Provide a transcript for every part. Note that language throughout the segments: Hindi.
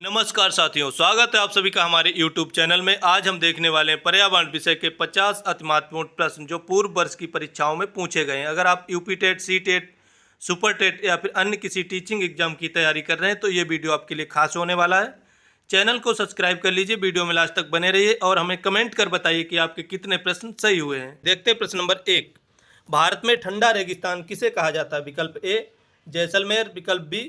नमस्कार साथियों, स्वागत है आप सभी का हमारे YouTube चैनल में। आज हम देखने वाले हैं पर्यावरण विषय के 50 अति महत्वपूर्ण प्रश्न जो पूर्व वर्ष की परीक्षाओं में पूछे गए हैं। अगर आप UP TET, C TET, super TET या फिर अन्य किसी टीचिंग एग्जाम की तैयारी कर रहे हैं तो ये वीडियो आपके लिए खास होने वाला है। चैनल को सब्सक्राइब कर लीजिए, वीडियो में लास्ट तक बने रहिए और हमें कमेंट कर बताइए कि आपके कितने प्रश्न सही हुए हैं। देखते हैं प्रश्न नंबर 1। भारत में ठंडा रेगिस्तान किसे कहा जाता है? विकल्प ए जैसलमेर, विकल्प बी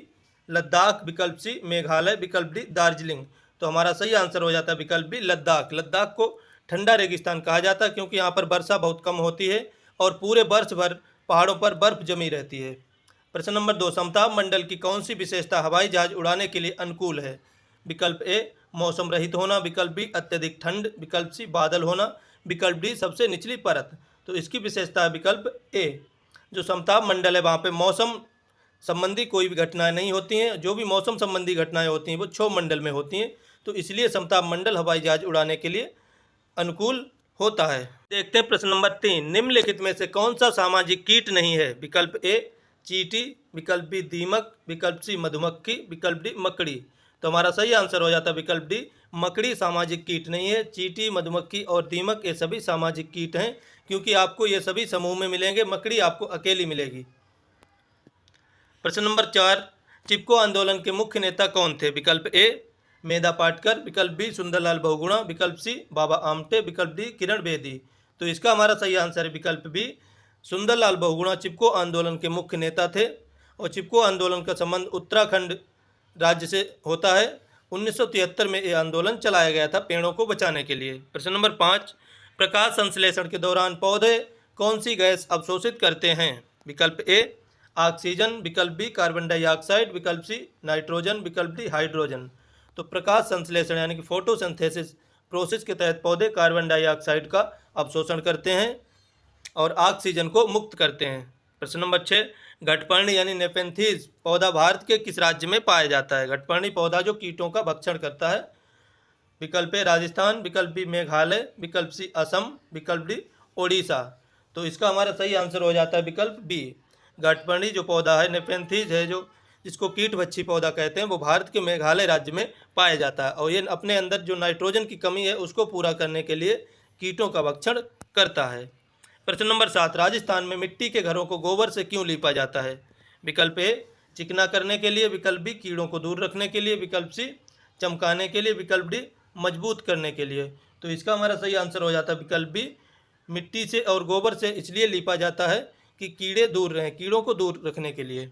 लद्दाख, विकल्प सी मेघालय, विकल्प डी दार्जिलिंग। तो हमारा सही आंसर हो जाता है विकल्प बी लद्दाख। लद्दाख को ठंडा रेगिस्तान कहा जाता है क्योंकि यहाँ पर वर्षा बहुत कम होती है और पूरे वर्ष भर पहाड़ों पर बर्फ जमी रहती है। प्रश्न नंबर 2। समताप मंडल की कौन सी विशेषता हवाई जहाज उड़ाने के लिए अनुकूल है? विकल्प ए मौसम रहित होना, विकल्प बी अत्यधिक ठंड, विकल्प सी बादल होना, विकल्प डी सबसे निचली परत। तो इसकी विशेषता है विकल्प ए। जो समताप मंडल है वहाँ पे मौसम संबंधी कोई भी घटनाएं नहीं होती हैं। जो भी मौसम संबंधी घटनाएं होती हैं वो क्षोभ मंडल में होती हैं, तो इसलिए समताप मंडल हवाई जहाज उड़ाने के लिए अनुकूल होता है। देखते हैं प्रश्न नंबर 3। निम्नलिखित में से कौन सा सामाजिक कीट नहीं है? विकल्प ए चींटी, विकल्प बी दीमक, विकल्प सी मधुमक्खी, विकल्प डी मकड़ी। तो हमारा सही आंसर हो जाता है विकल्प डी मकड़ी सामाजिक कीट नहीं है। चींटी, मधुमक्खी और दीमक ये सभी सामाजिक कीट हैं क्योंकि आपको ये सभी समूह में मिलेंगे, मकड़ी आपको अकेली मिलेगी। प्रश्न नंबर 4। चिपको आंदोलन के मुख्य नेता कौन थे? विकल्प ए मेधा पाटकर, विकल्प बी सुंदरलाल बहुगुणा, विकल्प सी बाबा आमटे, विकल्प डी किरण बेदी। तो इसका हमारा सही आंसर है विकल्प बी सुंदरलाल बहुगुणा चिपको आंदोलन के मुख्य नेता थे। और चिपको आंदोलन का संबंध उत्तराखंड राज्य से होता है। 1973 में ये आंदोलन चलाया गया था पेड़ों को बचाने के लिए। प्रश्न नंबर 5। प्रकाश संश्लेषण के दौरान पौधे कौन सी गैस अवशोषित करते हैं? विकल्प ए ऑक्सीजन, विकल्प बी कार्बन डाइऑक्साइड, विकल्प सी नाइट्रोजन, विकल्प डी हाइड्रोजन। तो प्रकाश संश्लेषण यानी कि फोटोसिंथेसिस प्रोसेस के तहत पौधे कार्बन डाइऑक्साइड का अवशोषण करते हैं और ऑक्सीजन को मुक्त करते हैं। प्रश्न नंबर 6। घटपर्णी यानी नेपेंथीज पौधा भारत के किस राज्य में पाया जाता है? घटपर्णी पौधा जो कीटों का भक्षण करता है। विकल्प ए राजस्थान, विकल्प बी मेघालय, विकल्प सी असम, विकल्प डी ओडिशा। तो इसका हमारा सही आंसर हो जाता है विकल्प बी। घटपर्णी जो पौधा है नेपेंथीज है, जो जिसको कीटभक्षी पौधा कहते हैं, वो भारत के मेघालय राज्य में पाया जाता है और ये अपने अंदर जो नाइट्रोजन की कमी है उसको पूरा करने के लिए कीटों का भक्षण करता है। प्रश्न नंबर 7। राजस्थान में मिट्टी के घरों को गोबर से क्यों लीपा जाता है? विकल्प ए चिकना करने के लिए, विकल्प बी कीड़ों को दूर रखने के लिए, विकल्प सी चमकाने के लिए, विकल्प डी मजबूत करने के लिए। तो इसका हमारा सही आंसर हो जाता है विकल्प बी मिट्टी से और गोबर से इसलिए लीपा जाता है कि कीड़े दूर रहें, कीड़ों को दूर रखने के लिए।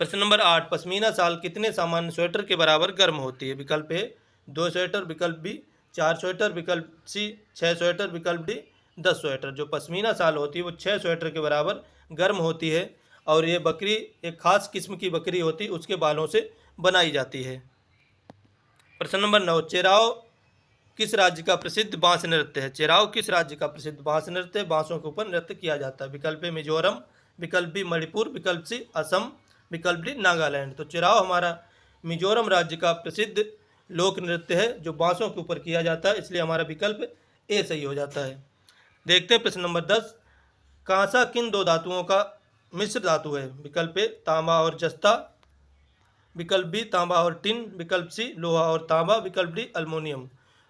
प्रश्न नंबर 8। पश्मीना शाल कितने सामान्य स्वेटर के बराबर गर्म होती है? विकल्प ए 2 स्वेटर, विकल्प बी 4 स्वेटर, विकल्प सी 6 स्वेटर, विकल्प डी 10 स्वेटर। जो पश्मीना शाल होती है वो 6 स्वेटर के बराबर गर्म होती है और ये बकरी एक खास किस्म की बकरी होती है, उसके बालों से बनाई जाती है। प्रश्न नंबर 9। चेराव किस राज्य का प्रसिद्ध बांस नृत्य है? चेराव किस राज्य का प्रसिद्ध बांस नृत्य है? बांसों के ऊपर नृत्य किया जाता है। विकल्प ए मिजोरम, विकल्प बी मणिपुर, विकल्प सी असम, विकल्प डी नागालैंड। तो चेराव हमारा मिजोरम राज्य का प्रसिद्ध लोक नृत्य है जो बांसों के ऊपर किया जाता है, इसलिए हमारा विकल्प ए सही हो जाता है। देखते हैं प्रश्न नंबर 10। कांसा किन 2 धातुओं का मिश्र धातु है? विकल्प ए तांबा और जस्ता, विकल्प बी तांबा और टिन, विकल्प सी लोहा और तांबा, विकल्प डी अल्मोनियम।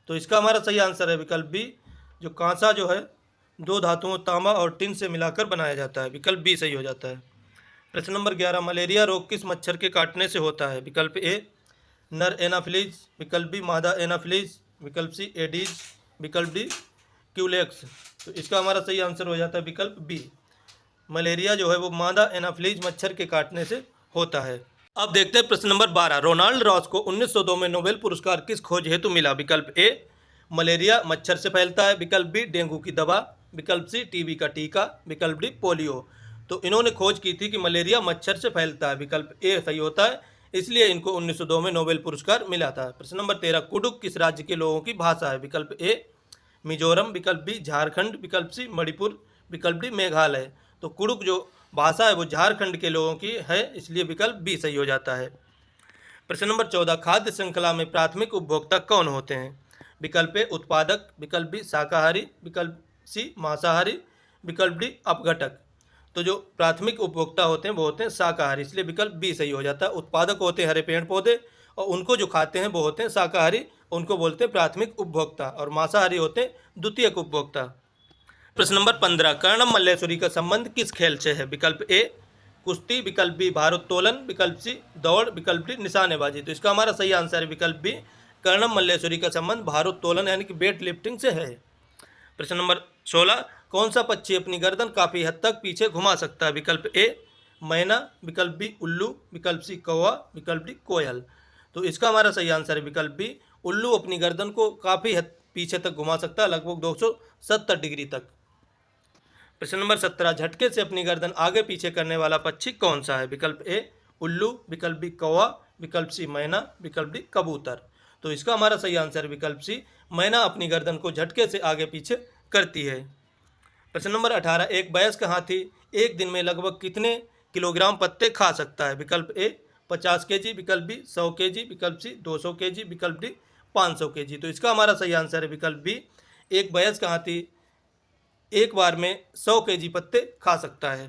तो इसका हमारा सही आंसर है विकल्प बी जो कांसा जो है 2 धातुओं तांबा और टिन से मिलाकर बनाया जाता है। विकल्प बी सही हो जाता है। प्रश्न नंबर 11। मलेरिया रोग किस मच्छर के काटने से होता है? विकल्प ए नर एनाफिलीज, विकल्प बी मादा एनाफिलीज, विकल्प सी एडीज, विकल्प डी क्यूलेक्स। तो इसका हमारा सही आंसर हो जाता है विकल्प बी। मलेरिया जो है वो मादा एनाफिलीज मच्छर के काटने से होता है। अब देखते हैं प्रश्न नंबर 12। रोनाल्ड रॉस को 1902 में नोबेल पुरस्कार किस खोज हेतु मिला? विकल्प ए मलेरिया मच्छर से फैलता है, विकल्प बी डेंगू की दवा, विकल्प सी टीबी का टीका, विकल्प डी पोलियो। तो इन्होंने खोज की थी कि मलेरिया मच्छर से फैलता है, विकल्प ए सही होता है, इसलिए इनको 1902 में नोबेल पुरस्कार मिला था। प्रश्न नंबर 13। कुडुक किस राज्य के लोगों की भाषा है? विकल्प ए मिजोरम, विकल्प बी झारखंड, विकल्प सी मणिपुर, विकल्प डी मेघालय। तो कुडुक जो भाषा है वो झारखंड के लोगों की है, इसलिए विकल्प बी सही हो जाता है। प्रश्न नंबर 14। खाद्य श्रृंखला में प्राथमिक उपभोक्ता कौन होते हैं? विकल्प ए उत्पादक, विकल्प बी शाकाहारी, विकल्प सी मांसाहारी, विकल्प डी अपघटक। तो जो प्राथमिक उपभोक्ता होते हैं वो होते हैं शाकाहारी, इसलिए विकल्प बी सही हो जाता है। उत्पादक होते हैं हरे पेड़ पौधे और उनको जो खाते हैं वो होते हैं शाकाहारी, उनको बोलते हैं प्राथमिक उपभोक्ता, और मांसाहारी होते हैं द्वितीयक उपभोक्ता। प्रश्न नंबर 15, कर्णम मल्लेश्वरी का संबंध किस खेल से है? विकल्प ए कुश्ती, विकल्प बी भारोत्तोलन, विकल्प सी दौड़, विकल्प डी निशानेबाजी। तो इसका हमारा सही आंसर है विकल्प बी, कर्णम मल्लेश्वरी का संबंध भारोत्तोलन यानी कि वेट लिफ्टिंग से है। प्रश्न नंबर 16, कौन सा पक्षी अपनी गर्दन काफ़ी हद तक पीछे घुमा सकता है? विकल्प ए मैना, विकल्प बी उल्लू, विकल्प सी कौवा, विकल्प डी कोयल। तो इसका हमारा सही आंसर है विकल्प बी, उल्लू अपनी गर्दन को काफ़ी हद पीछे तक घुमा सकता है, लगभग 270 डिग्री तक। प्रश्न नंबर 17, झटके से अपनी गर्दन आगे पीछे करने वाला पक्षी कौन सा है? विकल्प ए उल्लू, विकल्प बी कौवा, विकल्प सी मैना, विकल्प डी कबूतर। तो इसका हमारा सही आंसर विकल्प सी, मैना अपनी गर्दन को झटके से आगे पीछे करती है। प्रश्न नंबर 18, एक वयस्क हाथी एक दिन में लगभग कितने किलोग्राम पत्ते खा सकता है? विकल्प ए 50 केजी, विकल्प बी 100 केजी, विकल्प सी 200 केजी, विकल्प डी 500 केजी। तो इसका हमारा सही आंसर है विकल्प बी, एक वयस्क हाथी एक बार में 100 केजी पत्ते खा सकता है।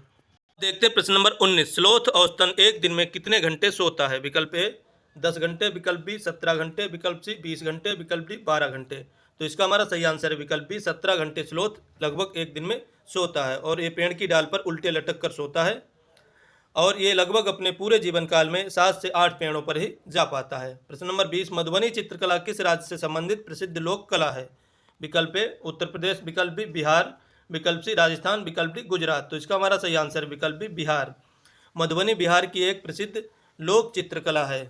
देखते हैं प्रश्न नंबर 19, स्लोथ औसतन एक दिन में कितने घंटे सोता है? विकल्प ए 10 घंटे, विकल्प बी 17 घंटे, विकल्प सी 20 घंटे, विकल्प डी 12 घंटे। तो इसका हमारा सही आंसर है विकल्प बी, 17 घंटे स्लोथ लगभग एक दिन में सोता है, और ये पेड़ की डाल पर उल्टे लटक कर सोता है, और ये लगभग अपने पूरे जीवन काल में 7 से 8 पेड़ों पर ही जा पाता है। प्रश्न नंबर 20, मधुबनी चित्रकला किस राज्य से संबंधित प्रसिद्ध लोक कला है? विकल्प ए उत्तर प्रदेश, विकल्प बी बिहार, विकल्प सी राजस्थान, विकल्प डी गुजरात। तो इसका हमारा सही आंसर विकल्प बी बिहार। मधुबनी बिहार की एक प्रसिद्ध लोक चित्रकला है।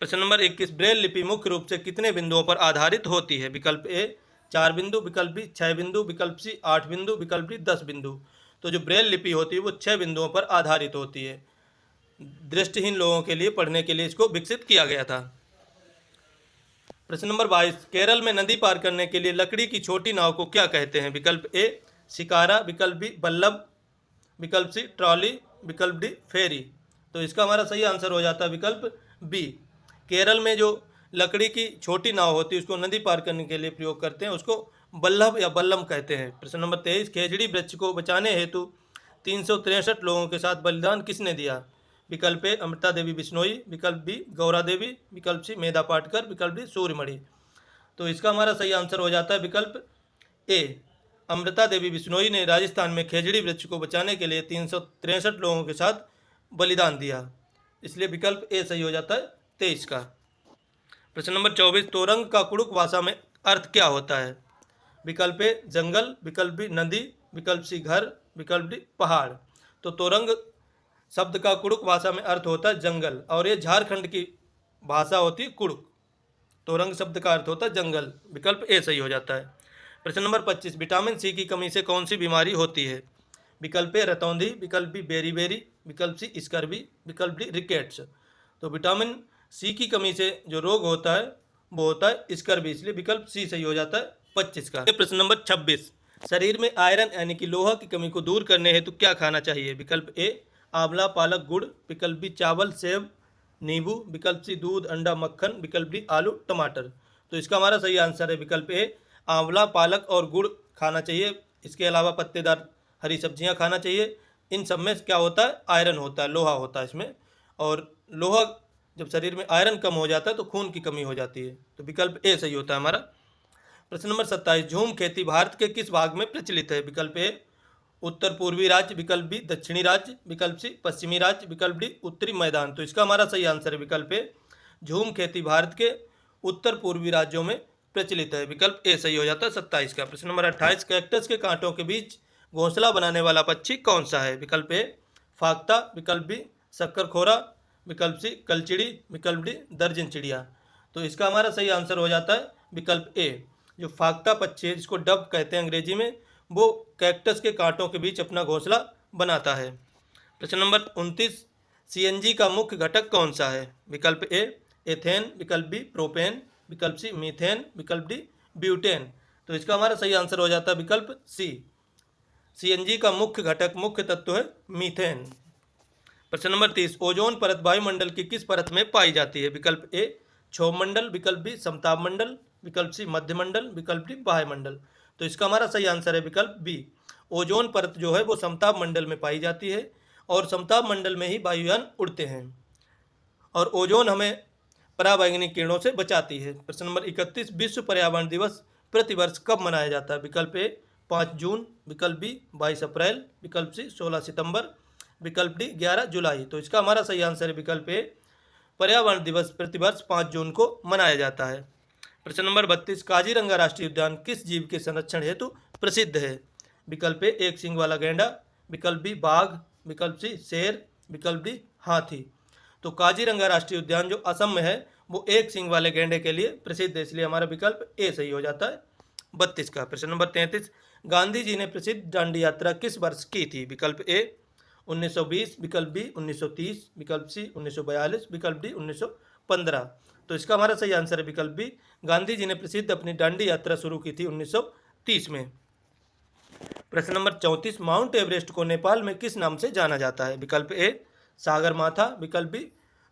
प्रश्न नंबर 21, ब्रेल लिपि मुख्य रूप से कितने बिंदुओं पर आधारित होती है? विकल्प ए 4 बिंदु, विकल्प बी 6 बिंदु, विकल्प सी 8 बिंदु, विकल्प डी 10 बिंदु। तो जो ब्रेल लिपि होती है वो 6 बिंदुओं पर आधारित होती है। दृष्टिहीन लोगों के लिए पढ़ने के लिए इसको विकसित किया गया था। प्रश्न नंबर 22, केरल में नदी पार करने के लिए लकड़ी की छोटी नाव को क्या कहते हैं? विकल्प ए शिकारा, विकल्प बी बल्लभ, विकल्प सी ट्रॉली, विकल्प डी फेरी। तो इसका हमारा सही आंसर हो जाता है विकल्प बी। केरल में जो लकड़ी की छोटी नाव होती है उसको नदी पार करने के लिए प्रयोग करते हैं, उसको बल्लभ या बल्लम कहते हैं। प्रश्न नंबर 23, खेजड़ी वृक्ष को बचाने हेतु 363 लोगों के साथ बलिदान किसने दिया? विकल्प ए अमृता देवी बिश्नोई, विकल्प बी गौरा देवी, विकल्प सी मेधा पाटकर, विकल्प डी सूर्यमणि। तो इसका हमारा सही आंसर हो जाता है विकल्प ए, अमृता देवी बिश्नोई ने राजस्थान में खेजड़ी वृक्ष को बचाने के लिए 363 लोगों के साथ बलिदान दिया, इसलिए विकल्प ए सही हो जाता है 23 का। प्रश्न नंबर 24, तोरंग का कुड़ुक भाषा में अर्थ क्या होता है? विकल्प ए जंगल, विकल्प बी नदी, विकल्प सी घर, विकल्प डी पहाड़। तो तोरंग शब्द का कुड़ुक भाषा में अर्थ होता है जंगल, और ये झारखंड की भाषा होती है कुड़ुक। तोरंग शब्द का अर्थ होता है जंगल, विकल्प ए सही हो जाता है। प्रश्न नंबर 25, विटामिन सी की कमी से कौन सी बीमारी होती है? विकल्प ए रतौंधी, विकल्प बी बेरी, विकल्प सी स्कर्वी, विकल्प डी रिकेट्स। तो विटामिन सी की कमी से जो रोग होता है वो होता है स्कर्वी, इसलिए विकल्प सी सही हो जाता है 25 का। प्रश्न नंबर 26, शरीर में आयरन यानी कि लोहा की कमी को दूर करने हेतु क्या खाना चाहिए? विकल्प ए आंवला, पालक, गुड़, विकल्प बी चावल, सेब, नींबू, विकल्प सी दूध, अंडा, मक्खन, विकल्प डी आलू, टमाटर। तो इसका हमारा सही आंसर है विकल्प ए, आंवला, पालक और गुड़ खाना चाहिए। इसके अलावा पत्तेदार हरी सब्जियां खाना चाहिए। इन सब में क्या होता है? आयरन होता है, लोहा होता है इसमें, और लोहा जब शरीर में आयरन कम हो जाता है तो खून की कमी हो जाती है। तो विकल्प ए सही होता है हमारा। प्रश्न नंबर 27, झूम खेती भारत के किस भाग में प्रचलित है? विकल्प ए उत्तर पूर्वी राज्य, विकल्प बी दक्षिणी राज्य, विकल्प सी पश्चिमी राज्य, विकल्प डी उत्तरी मैदान। तो इसका हमारा सही आंसर है विकल्प ए, झूम खेती भारत के उत्तर पूर्वी राज्यों में प्रचलित है, विकल्प ए सही हो जाता है 27 का। प्रश्न नंबर 28, कैक्टस के कांटों के बीच घोंसला बनाने वाला पक्षी कौन सा है? विकल्प ए फाख्ता, विकल्प बी शक्करखोरा, विकल्प सी कलचिड़ी, विकल्प डी दर्जन चिड़िया। तो इसका हमारा सही आंसर हो जाता है विकल्प ए, जो फाख्ता पक्षी है जिसको डब कहते हैं अंग्रेजी में, वो कैक्टस के कांटों के बीच अपना घोंसला बनाता है। प्रश्न नंबर 29, सीएनजी का मुख्य घटक कौन सा है? विकल्प ए एथेन, विकल्प बी प्रोपेन, विकल्प सी मीथेन, विकल्प डी ब्यूटेन। तो इसका हमारा सही आंसर हो जाता है विकल्प सी, सीएनजी का मुख्य घटक, मुख्य तत्व है मीथेन। प्रश्न नंबर 30, ओजोन परत वायुमंडल की किस परत में पाई जाती है? विकल्प ए क्षोभ मंडल, विकल्प बी समताप मंडल, विकल्प सी मध्यमंडल, विकल्प डी वायुमंडल। तो इसका हमारा सही आंसर है विकल्प बी, ओजोन परत जो है वो समताप मंडल में पाई जाती है, और समताप मंडल में ही वायुयान उड़ते हैं। और ओजोन हमें पराबैंगनी किरणों से बचाती है। प्रश्न नंबर 31, विश्व पर्यावरण दिवस प्रतिवर्ष कब मनाया जाता है? विकल्प ए 5 जून, विकल्प बी 22 अप्रैल, विकल्प सी 16 सितंबर, विकल्प डी 11 जुलाई। तो इसका हमारा सही आंसर है विकल्प ए, पर्यावरण दिवस प्रतिवर्ष 5 जून को मनाया जाता है। प्रश्न नंबर 32, काजीरंगा राष्ट्रीय उद्यान किस जीव के संरक्षण हेतु प्रसिद्ध है? विकल्प ए एक सींग वाला गैंडा, विकल्प बी बाघ, विकल्प सी शेर, विकल्प डी हाथी। तो काजीरंगा राष्ट्रीय उद्यान जो असम में है वो एक सींग वाले गैंडे के लिए प्रसिद्ध है, इसलिए हमारा विकल्प ए सही हो जाता है 32 का। प्रश्न नंबर 33, गांधी जी ने प्रसिद्ध दांडी यात्रा किस वर्ष की थी? विकल्प ए 1920, विकल्प बी 1930, विकल्प सी 1942, विकल्प डी 1915। तो इसका हमारा सही आंसर है विकल्प बी, गांधी जी ने प्रसिद्ध अपनी दांडी यात्रा शुरू की थी 1930 में। प्रश्न नंबर 34, माउंट एवरेस्ट को नेपाल में किस नाम से जाना जाता है? विकल्प ए सागर माथा, विकल्प बी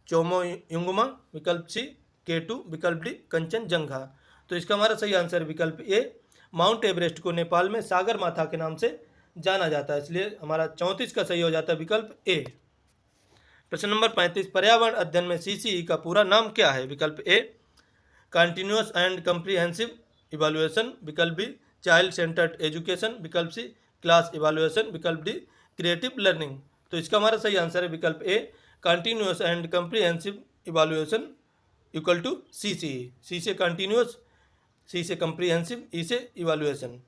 चोमोयुंगमा, विकल्प सी केटू, विकल्प डी कंचनजंगा। तो इसका हमारा सही आंसर है विकल्प ए, माउंट एवरेस्ट को नेपाल में सागर माथा के नाम से जाना जाता है, इसलिए हमारा 34 का सही हो जाता है विकल्प ए। प्रश्न नंबर 35, पर्यावरण अध्ययन में सीसीई का पूरा नाम क्या है? विकल्प A continuous and comprehensive evaluation, विकल्प बी चाइल्ड सेंटर्ड एजुकेशन, विकल्प सी क्लास इवैल्यूएशन, विकल्प डी क्रिएटिव लर्निंग। तो इसका हमारा सही आंसर है विकल्प A, continuous and comprehensive evaluation equal to CCE. C से कंटिन्यूअस, सी से कम्प्रीहेंसिव, ई से इवैल्यूएशन,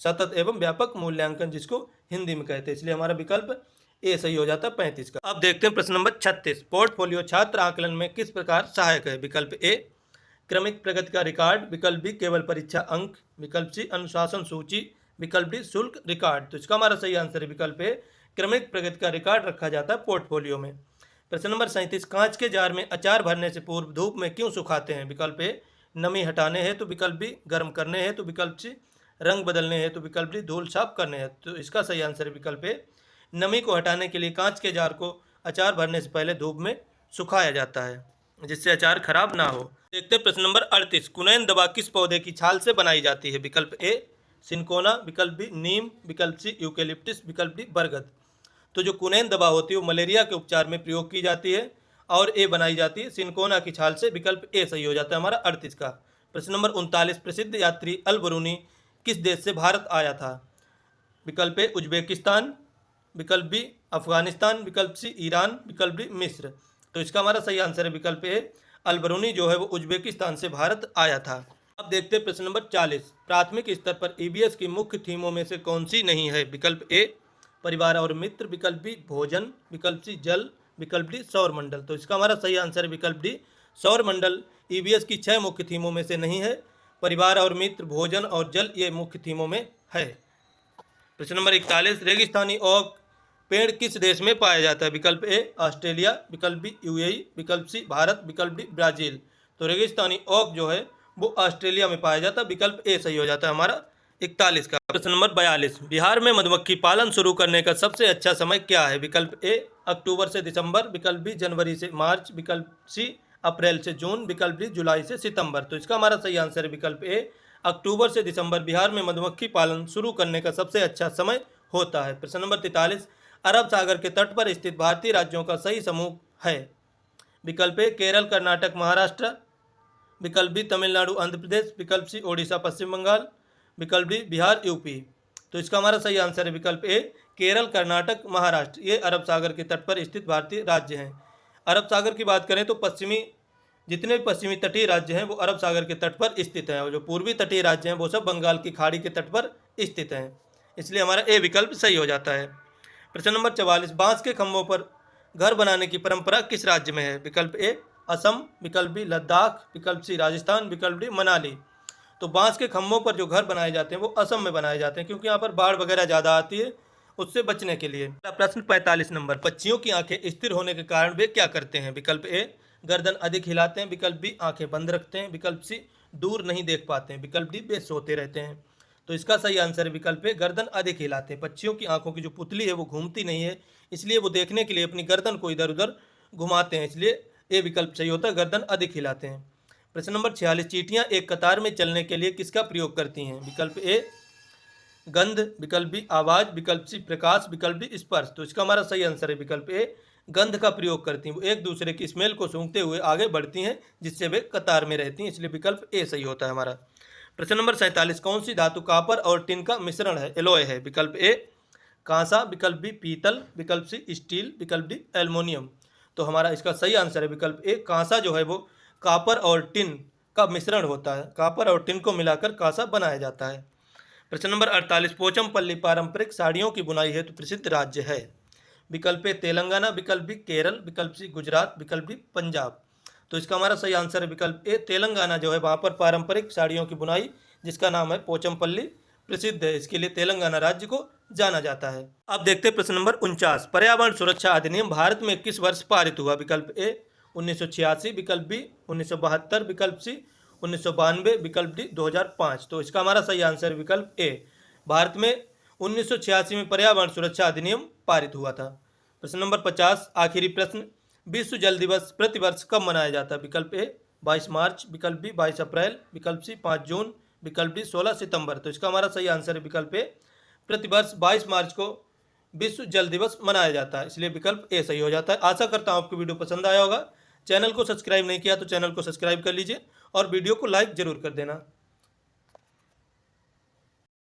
सतत एवं व्यापक मूल्यांकन जिसको हिंदी में कहते हैं, इसलिए हमारा विकल्प ए सही हो जाता है 35 का। अब देखते हैं प्रश्न नंबर 36, पोर्टफोलियो छात्र आकलन में किस प्रकार सहायक है? विकल्प ए क्रमिक प्रगति का रिकॉर्ड, विकल्प बी केवल परीक्षा अंक, विकल्प सी अनुशासन सूची, विकल्प डी शुल्क रिकॉर्ड। तो इसका हमारा सही आंसर है विकल्प ए, क्रमिक प्रगति का रिकॉर्ड रखा जाता है पोर्टफोलियो में। प्रश्न नंबर 37, कांच के जार में अचार भरने से पूर्व धूप में क्यों सुखाते हैं? विकल्प ए नमी हटाने हेतु, विकल्प बी गर्म करने हेतु, विकल्प सी रंग बदलने हेतु, विकल्प डी धूल साफ करने हेतु। तो इसका सही आंसर है विकल्प ए, नमी को हटाने के लिए कांच के जार को अचार भरने से पहले धूप में सुखाया जाता है, जिससे अचार खराब ना हो। देखते हैं प्रश्न नंबर 38, कुनैन दवा किस पौधे की छाल से बनाई जाती है? विकल्प ए सिनकोना, विकल्प बी नीम, विकल्प सी यूकेलिप्टिस, विकल्प डी बरगद। तो जो कुनैन दवा होती है वो मलेरिया के उपचार में प्रयोग की जाती है और ये बनाई जाती है सिनकोना की छाल से, विकल्प ए सही हो जाता है हमारा 38 का। प्रश्न नंबर 39, प्रसिद्ध यात्री अल बरूनी किस देश से भारत आया था? विकल्प ए उज्बेकिस्तान, विकल्प बी अफगानिस्तान, विकल्प सी ईरान, विकल्प डी मिस्र। तो इसका हमारा सही आंसर है विकल्प ए, अल बरूनी जो है वो उज्बेकिस्तान से भारत आया था। अब देखते हैं प्रश्न नंबर 40, प्राथमिक स्तर पर ईबीएस की मुख्य थीमों में से कौन सी नहीं है? विकल्प ए परिवार और मित्र, विकल्प बी भोजन, विकल्प सी जल, विकल्प डी सौर मंडल। तो इसका हमारा सही आंसर है विकल्प डी सौर मंडल ईबीएस की 6 मुख्य थीमों में से नहीं है। परिवार और मित्र, भोजन और जल ये मुख्य थीमों में है। प्रश्न नंबर 41, रेगिस्तानी ओक पेड़ किस देश में पाया जाता है? विकल्प ए ऑस्ट्रेलिया, विकल्प बी यूएई, विकल्प सी भारत, विकल्प डी ब्राजील। तो रेगिस्तानी ओक जो है वो ऑस्ट्रेलिया में पाया जाता है, विकल्प ए सही हो जाता है हमारा 41 का। प्रश्न नंबर 42, बिहार में मधुमक्खी पालन शुरू करने का सबसे अच्छा समय क्या है? विकल्प ए अक्टूबर से दिसंबर, विकल्प बी जनवरी से मार्च, विकल्प सी अप्रैल से जून, विकल्प डी जुलाई से सितंबर। तो इसका हमारा सही आंसर है विकल्प ए, अक्टूबर से दिसंबर बिहार में मधुमक्खी पालन शुरू करने का सबसे अच्छा समय होता है। प्रश्न नंबर 43, अरब सागर के तट पर स्थित भारतीय राज्यों का सही समूह है? विकल्प ए केरल, कर्नाटक, महाराष्ट्र, विकल्प बी तमिलनाडु, आंध्र प्रदेश, विकल्प सी ओडिशा, पश्चिम बंगाल, विकल्प डी बिहार, यूपी। तो इसका हमारा सही आंसर है विकल्प ए, केरल, कर्नाटक, महाराष्ट्र, ये अरब सागर के तट पर स्थित भारतीय राज्य हैं। अरब सागर की बात करें तो जितने भी पश्चिमी तटीय राज्य हैं वो अरब सागर के तट पर स्थित हैं, और जो पूर्वी तटीय राज्य हैं वो सब बंगाल की खाड़ी के तट पर स्थित हैं, इसलिए हमारा ए विकल्प सही हो जाता है। प्रश्न नंबर 44, बांस के खंभों पर घर बनाने की परंपरा किस राज्य में है? विकल्प ए असम, विकल्प बी लद्दाख, विकल्प सी राजस्थान, विकल्प डी मनाली। तो बांस के खंभों पर जो घर बनाए जाते हैं वो असम में बनाए जाते हैं, क्योंकि यहाँ पर बाढ़ वगैरह ज़्यादा आती है, उससे बचने के लिए। प्रश्न 45 नंबर, पक्षियों की आंखें स्थिर होने के कारण वे क्या करते हैं? विकल्प ए गर्दन अधिक हिलाते हैं, विकल्प बी आंखें बंद रखते हैं, विकल्प सी दूर नहीं देख पाते हैं, विकल्प डी वे सोते रहते हैं। तो इसका सही आंसर है विकल्प ए गर्दन अधिक हिलाते हैं। पक्षियों की आंखों की जो पुतली है वो घूमती नहीं है, इसलिए वो देखने के लिए अपनी गर्दन को इधर उधर घुमाते हैं, इसलिए ए विकल्प सही होता है, गर्दन अधिक हिलाते हैं। प्रश्न नंबर 46, चींटियां एक कतार में चलने के लिए किसका प्रयोग करती हैं? विकल्प ए गंध, विकल्प बी आवाज, विकल्प सी प्रकाश, विकल्प डी स्पर्श। तो इसका हमारा सही आंसर है विकल्प ए गंध का प्रयोग करती हैं, वो एक दूसरे की स्मेल को सूंघते हुए आगे बढ़ती हैं, जिससे वे कतार में रहती हैं, इसलिए विकल्प ए सही होता है हमारा। प्रश्न नंबर 47, कौन सी धातु कापर और टिन का मिश्रण है, एलॉय है? विकल्प ए कांसा, विकल्प बी पीतल, विकल्प सी स्टील, विकल्प डी एल्युमिनियम। तो हमारा इसका सही आंसर है विकल्प ए कांसा जो है वो कापर और टिन का मिश्रण होता है, कापर और टिन को मिलाकर कांसा बनाया जाता है। प्रश्न नंबर 48, पोचमपल्ली पारंपरिक साड़ियों की बुनाई हेतु प्रसिद्ध राज्य है। विकल्प ए तेलंगाना, विकल्प बी केरल, विकल्प सी गुजरात, विकल्प डी पंजाब। तो इसका हमारा सही आंसर है विकल्प ए तेलंगाना जो है वहाँ पर पारंपरिक साड़ियों की बुनाई जिसका नाम है पोचमपल्ली प्रसिद्ध है, इसके लिए तेलंगाना राज्य को जाना जाता है। अब देखते हैं प्रश्न नंबर 49, पर्यावरण सुरक्षा अधिनियम भारत में किस वर्ष पारित हुआ? विकल्प ए 1986, विकल्प बी 1972, विकल्प सी 1992, विकल्प डी 2005। तो इसका हमारा सही आंसर विकल्प ए भारत में 1986 में पर्यावरण सुरक्षा अधिनियम पारित हुआ था। प्रश्न नंबर 50, आखिरी प्रश्न, विश्व जल दिवस प्रतिवर्ष कब मनाया जाता है? विकल्प ए 22 मार्च, विकल्प बी 22 अप्रैल, विकल्प सी 5 जून, विकल्प डी 16 सितंबर। तो इसका हमारा सही आंसर है विकल्प ए प्रतिवर्ष 22 मार्च को विश्व जल दिवस मनाया जाता है, इसलिए विकल्प ए सही हो जाता है। आशा करता हूँ आपको वीडियो पसंद आया होगा। चैनल को सब्सक्राइब नहीं किया तो चैनल को सब्सक्राइब कर लीजिए और वीडियो को लाइक जरूर कर देना।